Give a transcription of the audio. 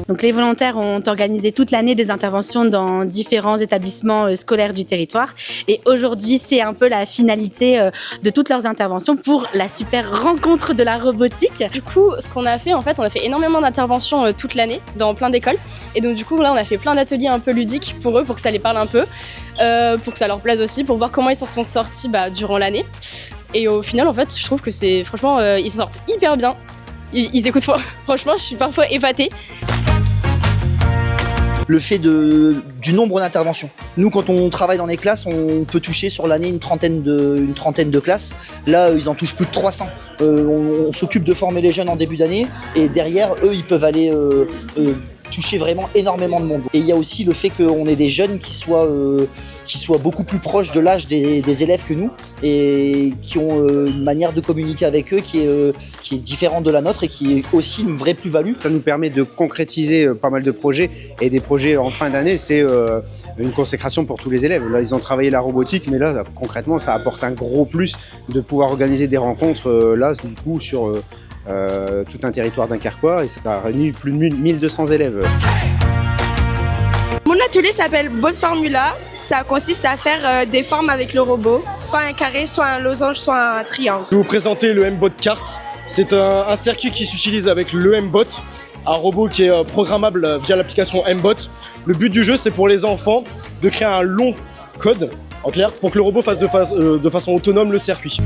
Donc les volontaires ont organisé toute l'année des interventions dans différents établissements scolaires du territoire. Et aujourd'hui, c'est un peu la finalité de toutes leurs interventions pour la super rencontre de la robotique. Du coup, ce qu'on a fait, en fait, on a fait énormément d'interventions toute l'année dans plein d'écoles. Et donc du coup, là, on a fait plein d'ateliers un peu ludiques pour eux, pour que ça les parle un peu, pour que ça leur plaise aussi, pour voir comment ils s'en sont sortis durant l'année. Et au final, en fait, je trouve que c'est franchement, ils s'en sortent hyper bien. Ils écoutent, franchement, je suis parfois épatée. Le fait du nombre d'interventions. Nous, quand on travaille dans les classes, on peut toucher sur l'année une trentaine de classes. Là, ils en touchent plus de 300. On s'occupe de former les jeunes en début d'année et derrière, eux, ils peuvent aller toucher vraiment énormément de monde. Et il y a aussi le fait qu'on ait des jeunes qui soient beaucoup plus proches de l'âge des élèves que nous et qui ont une manière de communiquer avec eux qui est différente de la nôtre et qui est aussi une vraie plus-value. Ça nous permet de concrétiser pas mal de projets et des projets en fin d'année, c'est une consécration pour tous les élèves. Là, ils ont travaillé la robotique, mais là, concrètement, ça apporte un gros plus de pouvoir organiser des rencontres là, du coup, sur tout un territoire dunkerquois et ça a réuni plus de 1200 élèves. Mon atelier s'appelle Bot Formula. Ça consiste à faire des formes avec le robot, soit un carré, soit un losange, soit un triangle. Je vais vous présenter le M-Bot Kart. C'est un circuit qui s'utilise avec le M-Bot, un robot qui est programmable via l'application M-Bot. Le but du jeu, c'est pour les enfants de créer un long code, en clair, pour que le robot fasse de façon autonome le circuit.